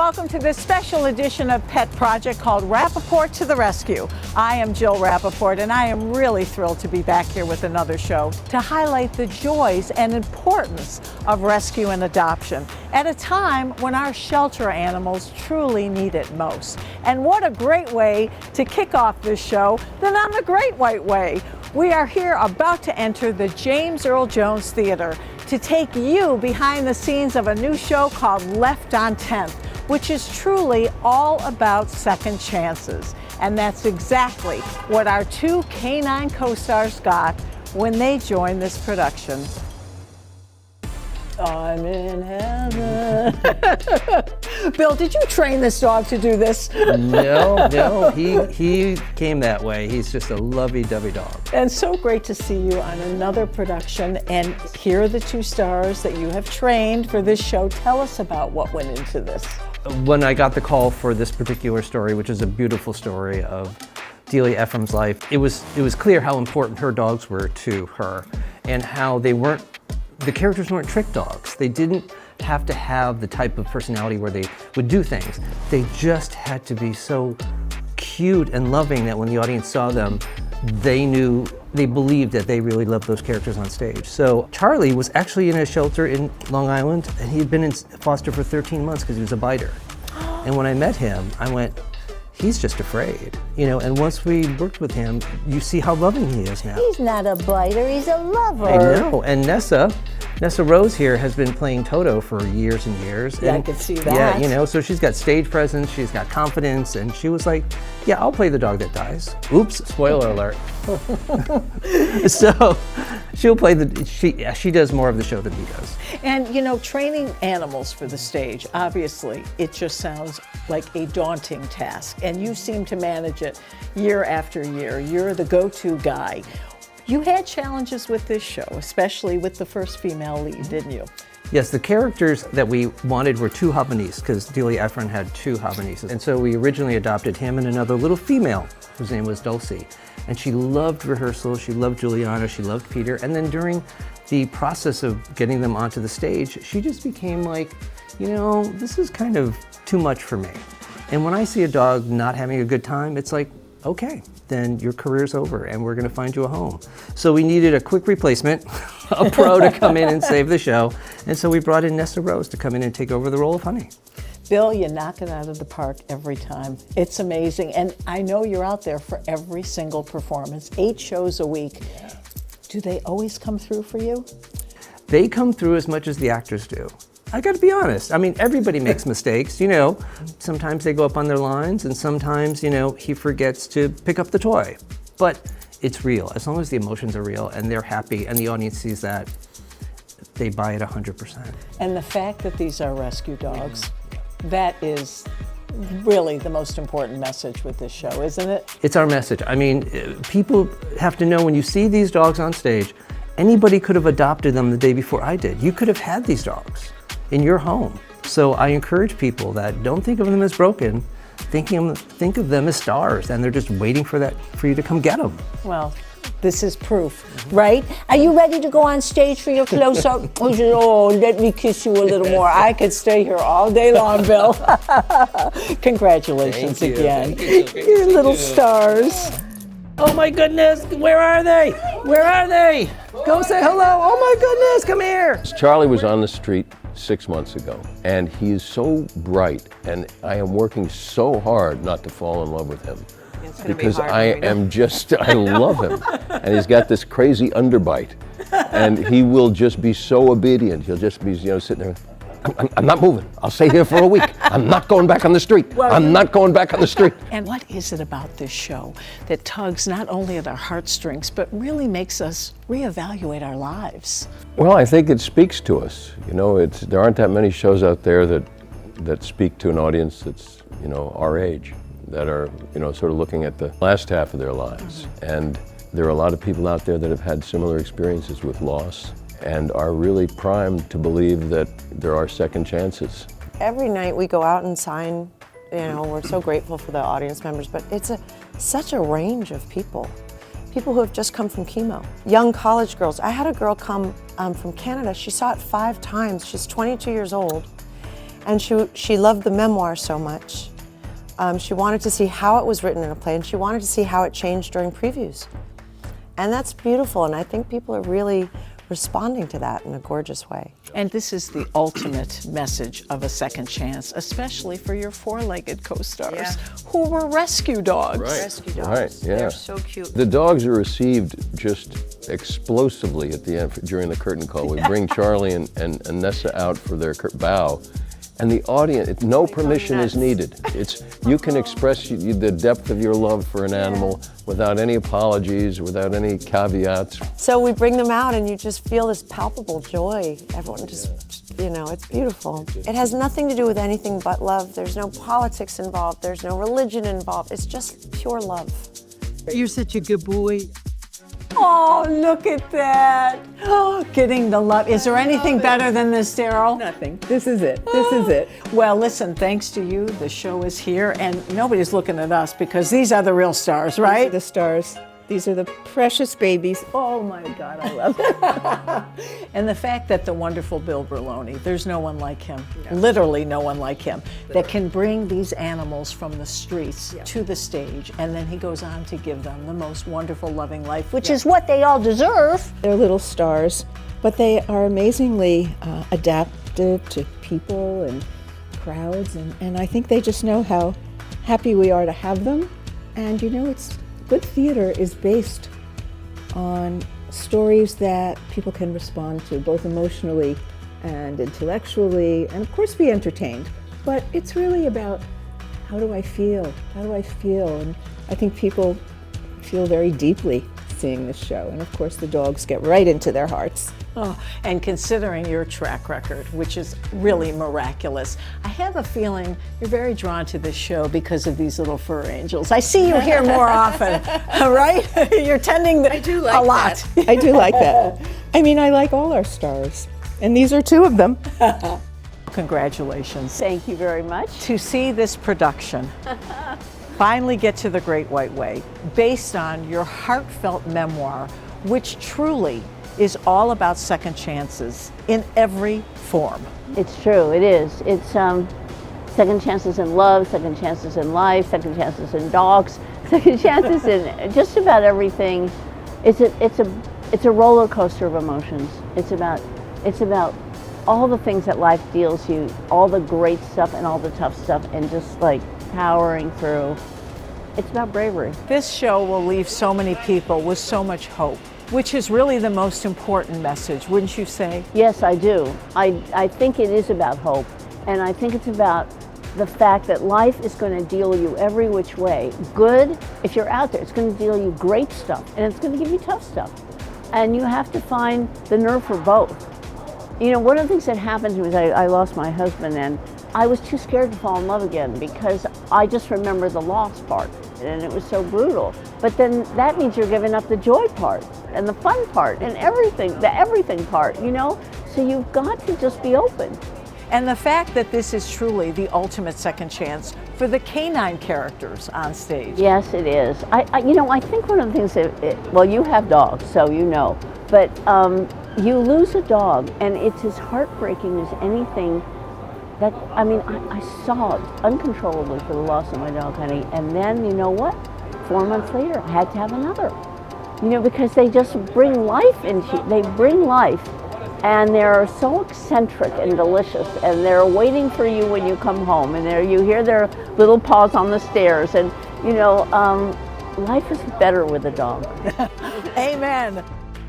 welcome to this special edition of Pet Project called Rappaport To The Rescue. I am Jill Rappaport, and I am really thrilled to be back here with another show to highlight the joys and importance of rescue and adoption at a time when our shelter animals truly need it most. And what a great way to kick off this show than on the Great White Way. We are here about to enter the James Earl Jones Theater to take you behind the scenes of a new show called Left on 10th, which is truly all about second chances. And that's exactly what our two canine co-stars got when they joined this production. I'm in heaven. Bill, did you train this dog to do this? No, he came that way. He's just a lovey-dovey dog. And so great to see you on another production. And here are the two stars that you have trained for this show. Tell us about what went into this. When I got the call for this particular story, which is a beautiful story of Delia Ephron's life, it was clear how important her dogs were to her and how the characters weren't trick dogs. They didn't have to have the type of personality where they would do things. They just had to be so cute and loving that when the audience saw them, they believed that they really loved those characters on stage. So Charlie was actually in a shelter in Long Island, and he had been in foster for 13 months because he was a biter. And when I met him, I went, he's just afraid, and once we worked with him, you see how loving he is now. He's not a biter, he's a lover. I know, and Nessa Rose here has been playing Toto for years and years. Yeah, and I could see that. Yeah, so she's got stage presence, she's got confidence, and she was like, yeah, I'll play the dog that dies. Oops, spoiler alert. So she'll play she does more of the show than he does. And training animals for the stage, obviously, it just sounds like a daunting task. And you seem to manage it year after year. You're the go-to guy. You had challenges with this show, especially with the first female lead, didn't you? Yes, the characters that we wanted were two Havanese, because Delia Ephron had two Havaneses. And so we originally adopted him and another little female, whose name was Dulcie. And she loved rehearsal, she loved Julianna, she loved Peter. And then during the process of getting them onto the stage, she just became like, this is kind of too much for me. And when I see a dog not having a good time, it's like, okay, then your career's over and we're gonna find you a home. So we needed a quick replacement, a pro to come in and save the show. And so we brought in Nessa Rose to come in and take over the role of Honey. Bill, you knock it out of the park every time. It's amazing. And I know you're out there for every single performance, 8 shows a week. Do they always come through for you? They come through as much as the actors do. I gotta be honest. I mean, everybody makes mistakes, Sometimes they go up on their lines and sometimes, he forgets to pick up the toy. But it's real. As long as the emotions are real and they're happy and the audience sees that, they buy it 100%. And the fact that these are rescue dogs, that is really the most important message with this show, isn't it? It's our message. I mean, people have to know when you see these dogs on stage, anybody could have adopted them the day before I did. You could have had these dogs in your home. So I encourage people that don't think of them as broken, think of them as stars, and they're just waiting for you to come get them. Well, this is proof, right? Are you ready to go on stage for your close-up? Oh, let me kiss you a little more. I could stay here all day long, Bill. Congratulations again. You little stars. Oh my goodness, where are they? Where are they? Go say hello. Oh my goodness, come here. Charlie was on the street 6 months ago, and he is so bright, and I am working so hard not to fall in love with him. Because I love him. And he's got this crazy underbite. And he will just be so obedient. He'll just be, sitting there, I'm not moving. I'll stay here for a week. I'm not going back on the street. I'm not going back on the street. And what is it about this show that tugs not only at our heartstrings, but really makes us reevaluate our lives? Well, I think it speaks to us. There aren't that many shows out there that speak to an audience that's, our age, that are, sort of looking at the last half of their lives. And there are a lot of people out there that have had similar experiences with loss and are really primed to believe that there are second chances. Every night we go out and sign, we're so grateful for the audience members, but it's such a range of people. People who have just come from chemo, young college girls. I had a girl come from Canada. She saw it 5 times. She's 22 years old. And she loved the memoir so much. She wanted to see how it was written in a play, and she wanted to see how it changed during previews. And that's beautiful, and I think people are really responding to that in a gorgeous way. And this is the ultimate message of a second chance, especially for your four-legged co-stars who were rescue dogs. Right. Rescue dogs. Right, yeah. They're so cute. The dogs are received just explosively at the end during the curtain call. We bring Charlie and Nessa out for their bow, and the audience, no permission is needed. You can express the depth of your love for an animal without any apologies, without any caveats. So we bring them out and you just feel this palpable joy. Everyone just, it's beautiful. It has nothing to do with anything but love. There's no politics involved. There's no religion involved. It's just pure love. You're such a good boy. Oh, look at that. Oh, getting the love. Is there anything better than this, Daryl? Nothing. This is it. This is it. Well, listen, thanks to you, the show is here, and nobody's looking at us because these are the real stars, right? These are the stars. These are the precious babies. Oh my God, I love it. And the fact that the wonderful Bill Berloni, there's no one like him, literally no one like him, that can bring these animals from the streets to the stage, and then he goes on to give them the most wonderful, loving life, which is what they all deserve. They're little stars, but they are amazingly adaptive to people and crowds, and I think they just know how happy we are to have them. And it's good theater is based on stories that people can respond to, both emotionally and intellectually, and of course be entertained. But it's really about how do I feel? How do I feel? And I think people feel very deeply seeing this show. And of course the dogs get right into their hearts. Oh, and considering your track record, which is really miraculous, I have a feeling you're very drawn to this show because of these little fur angels. I see you here more often, right? You're tending them a lot. I do like that. I mean, I like all our stars, and these are two of them. Congratulations. Thank you very much. To see this production finally get to the Great White Way, based on your heartfelt memoir, which truly is all about second chances in every form. It's true, it is. It's second chances in love, second chances in life, second chances in dogs, second chances in just about everything. It's a roller coaster of emotions. It's about all the things that life deals you, all the great stuff and all the tough stuff, and just like powering through. It's about bravery. This show will leave so many people with so much hope, which is really the most important message, wouldn't you say? Yes, I do. I think it is about hope, and I think it's about the fact that life is going to deal you every which way. Good, if you're out there, it's going to deal you great stuff, and it's going to give you tough stuff. And you have to find the nerve for both. One of the things that happened to me is I lost my husband, and I was too scared to fall in love again because I just remember the loss part, and it was so brutal. But then that means you're giving up the joy part and the fun part and everything, the everything part, So you've got to just be open. And the fact that this is truly the ultimate second chance for the canine characters on stage. Yes, it is. I think one of the things that, you have dogs, so but you lose a dog, and it's as heartbreaking as anything. I sobbed uncontrollably for the loss of my dog, honey, and then, 4 months later, I had to have another. Because they just bring life into you. They bring life, and they're so eccentric and delicious, and they're waiting for you when you come home, and you hear their little paws on the stairs, and, life is better with a dog. Amen.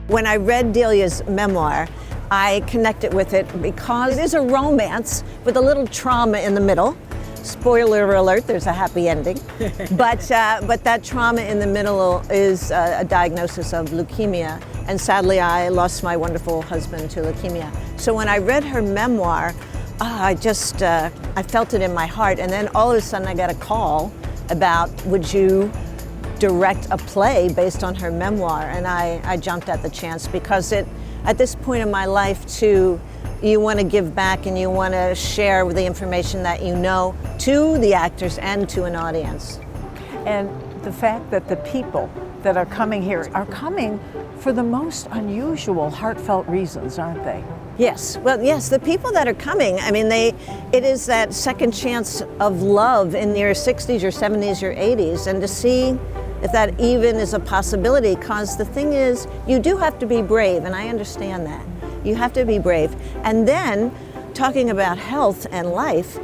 When I read Delia's memoir, I connected with it because it is a romance with a little trauma in the middle. Spoiler alert, there's a happy ending. But that trauma in the middle is a diagnosis of leukemia. And sadly, I lost my wonderful husband to leukemia. So when I read her memoir, I felt it in my heart. And then all of a sudden I got a call about, would you direct a play based on her memoir? And I jumped at the chance because at this point in my life too, you want to give back and you want to share the information that you know to the actors and to an audience. And the fact that the people that are coming here are coming for the most unusual, heartfelt reasons, aren't they? Yes, well, yes, the people that are coming, I mean, it is that second chance of love in your 60s, your 70s, your 80s, and to see if that even is a possibility, because the thing is, you do have to be brave, and I understand that. You have to be brave. And then, talking about health and life,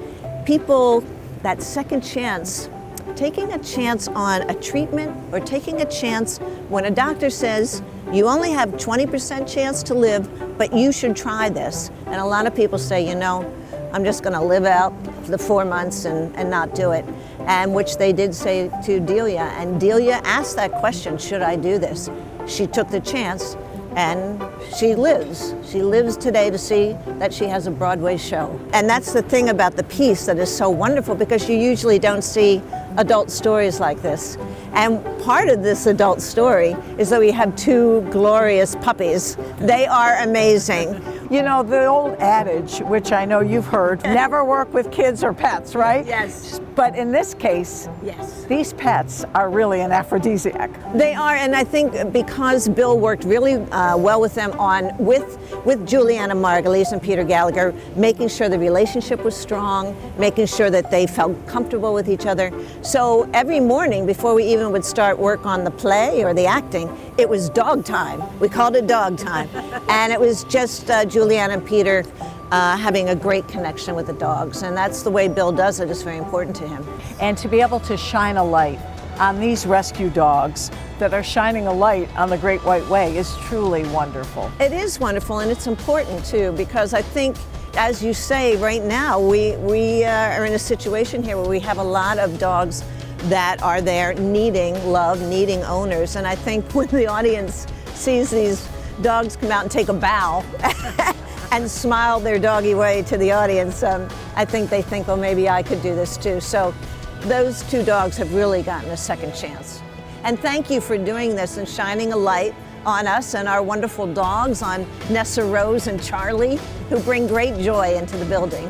people, that second chance, taking a chance on a treatment or taking a chance when a doctor says, you only have 20% chance to live, but you should try this. And a lot of people say, you know, I'm just going to live out the 4 months and not do it. And which they did say to Delia. And Delia asked that question, should I do this? She took the chance and she lives. She lives today to see that she has a Broadway show. And that's the thing about the piece that is so wonderful, because you usually don't see adult stories like this. And part of this adult story is that we have 2 glorious puppies. They are amazing. You know, the old adage, which I know you've heard, never work with kids or pets, right? Yes. But in this case, Yes. these pets are really an aphrodisiac. They are, and I think because Bill worked really well with them with Julianna, Marguiles, and Peter Gallagher, making sure the relationship was strong, making sure that they felt comfortable with each other. So every morning before we even would start work on the play or the acting, it was dog time. We called it dog time. And it was just Julianna and Peter having a great connection with the dogs. And that's the way Bill does it. It's very important to him. And to be able to shine a light on these rescue dogs that are shining a light on the Great White Way is truly wonderful. It is wonderful, and it's important too, because I think, as you say, right now we are in a situation here where we have a lot of dogs that are there needing love, needing owners. And I think when the audience sees these dogs come out and take a bow and smile their doggy way to the audience, I think they think, well, maybe I could do this too. So those 2 dogs have really gotten a second chance. And thank you for doing this and shining a light on us and our wonderful dogs, on Nessa, Rose, and Charlie, who bring great joy into the building.